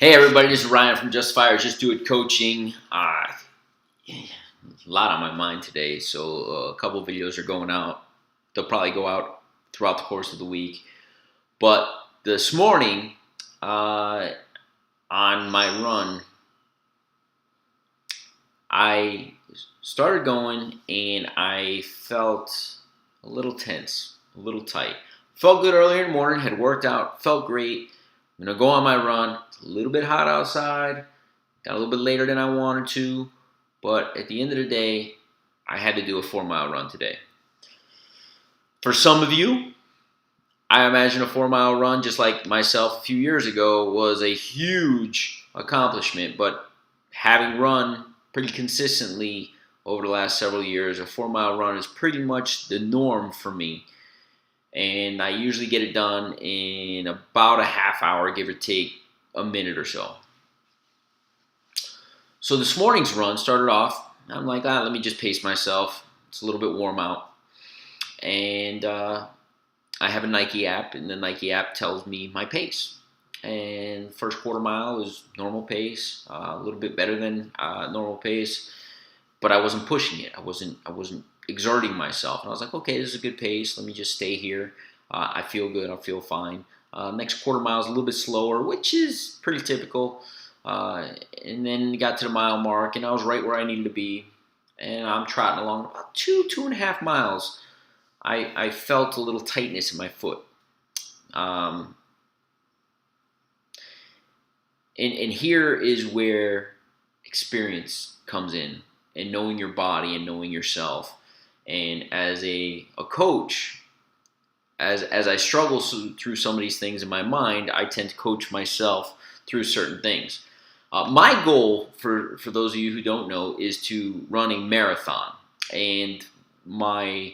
Hey everybody, this is Ryan from Just Fire, Just Do It Coaching. A lot on my mind today, so a couple of videos are going out. They'll probably go out throughout the course of the week. But this morning, on my run, I started going and I felt a little tense, a little tight. Felt good earlier in the morning, had worked out, felt great. I'm going to go on my run. It's a little bit hot outside. Got a little bit later than I wanted to. But at the end of the day, I had to do a 4-mile run today. For some of you, I imagine a 4-mile run, just like myself a few years ago, was a huge accomplishment. But having run pretty consistently over the last several years, a 4-mile run is pretty much the norm for me. And I usually get it done in about a half hour, give or take a minute or so. So this morning's run started off, I'm like, let me just pace myself. It's a little bit warm out. And I have a Nike app, and the Nike app tells me my pace. And first quarter mile was normal pace, a little bit better than normal pace, but I wasn't pushing it. I wasn't exerting myself. And I was like, okay, this is a good pace. Let me just stay here. I feel good. I feel fine. Next quarter mile is a little bit slower, which is pretty typical. And then got to the mile mark, and I was right where I needed to be. And I'm trotting along about 2.5 miles. I felt a little tightness in my foot. And here is where experience comes in, and knowing your body and knowing yourself. And as a coach, as I struggle through some of these things in my mind, I tend to coach myself through certain things. My goal, for those of you who don't know, is to run a marathon. And my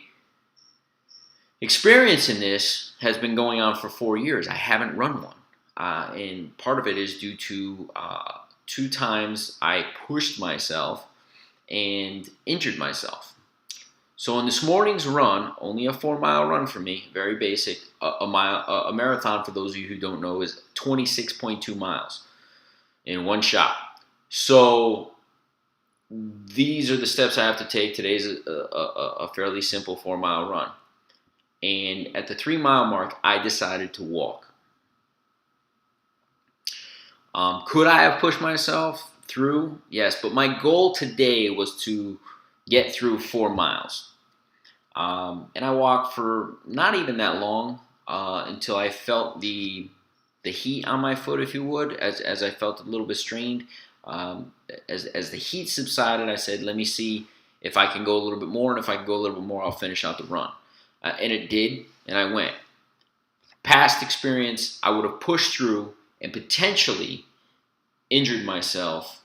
experience in this has been going on for 4 years. I haven't run one. And part of it is due to 2 times I pushed myself and injured myself. So on this morning's run, only a 4-mile run for me, very basic. A marathon, for those of you who don't know, is 26.2 miles in one shot. So these are the steps I have to take. Today's a fairly simple 4-mile run. And at the 3-mile mark, I decided to walk. Could I have pushed myself through? Yes, but my goal today was to get through 4 miles. And I walked for not even that long until I felt the heat on my foot, if you would, as I felt a little bit strained. As the heat subsided, I said, let me see if I can go a little bit more, and if I can go a little bit more, I'll finish out the run. And it did, and I went. Past experience, I would have pushed through and potentially injured myself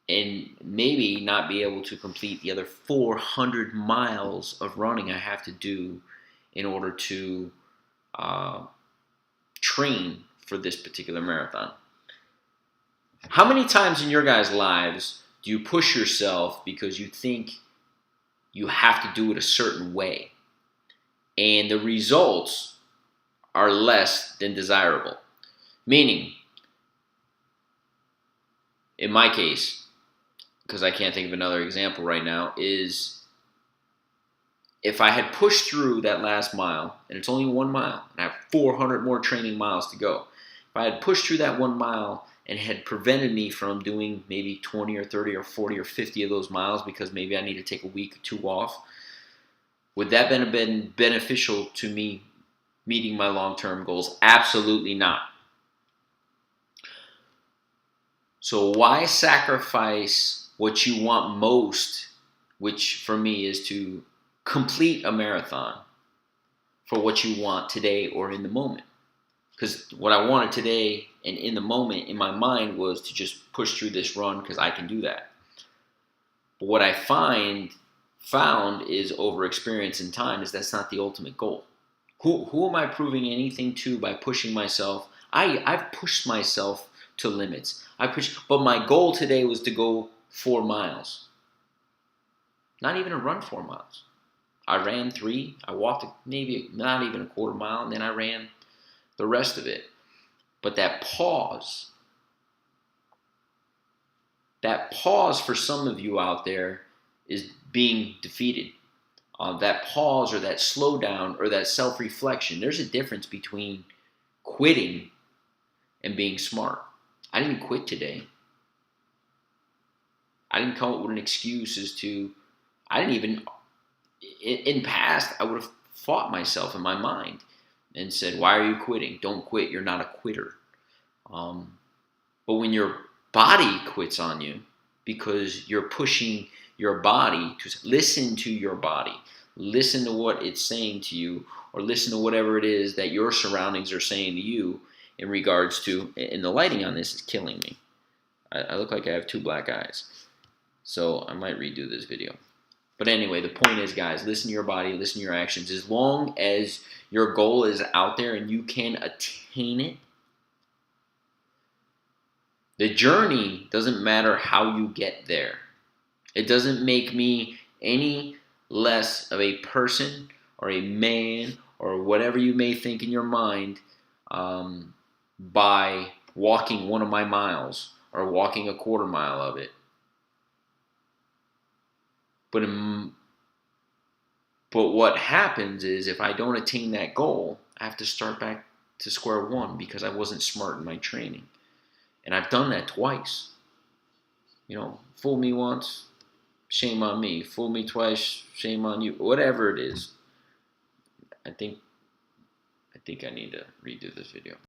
and maybe not be able to complete the other 400 miles of running I have to do in order to train for this particular marathon. How many times in your guys' lives do you push yourself because you think you have to do it a certain way, and the results are less than desirable? Meaning, in my case, because I can't think of another example right now, is if I had pushed through that last mile, and it's only 1 mile, and I have 400 more training miles to go. If I had pushed through that 1 mile and had prevented me from doing maybe 20 or 30 or 40 or 50 of those miles because maybe I need to take a week or 2 off, would that have been beneficial to me meeting my long-term goals? Absolutely not. So why sacrifice what you want most, which for me is to complete a marathon, for what you want today or in the moment? Because what I wanted today and in the moment in my mind was to just push through this run because I can do that. But what I found is, over experience and time, is that's not the ultimate goal. Who am I proving anything to by pushing myself? I've pushed myself to limits. But my goal today was to go 4 miles. Not even to run 4 miles. I ran 3. I walked maybe not even a quarter mile, and then I ran the rest of it. But that pause for some of you out there is being defeated. That pause or that slowdown or that self-reflection, there's a difference between quitting and being smart. I didn't quit today. I didn't come up with an excuse as to, I didn't even, in past, I would have fought myself in my mind and said, why are you quitting? Don't quit. You're not a quitter. But when your body quits on you because you're pushing your body to listen to your body, listen to what it's saying to you, or listen to whatever it is that your surroundings are saying to you in regards to, and the lighting on this is killing me. I look like I have 2 black eyes. So I might redo this video. But anyway, the point is, guys, listen to your body, listen to your actions. As long as your goal is out there and you can attain it, the journey doesn't matter how you get there. It doesn't make me any less of a person or a man or whatever you may think in your mind by walking 1 of my miles or walking a 1/4 mile of it. But what happens is if I don't attain that goal, I have to start back to square one because I wasn't smart in my training. And I've done that twice. You know, fool me once, shame on me. Fool me twice, shame on you. Whatever it is. I think I need to redo this video.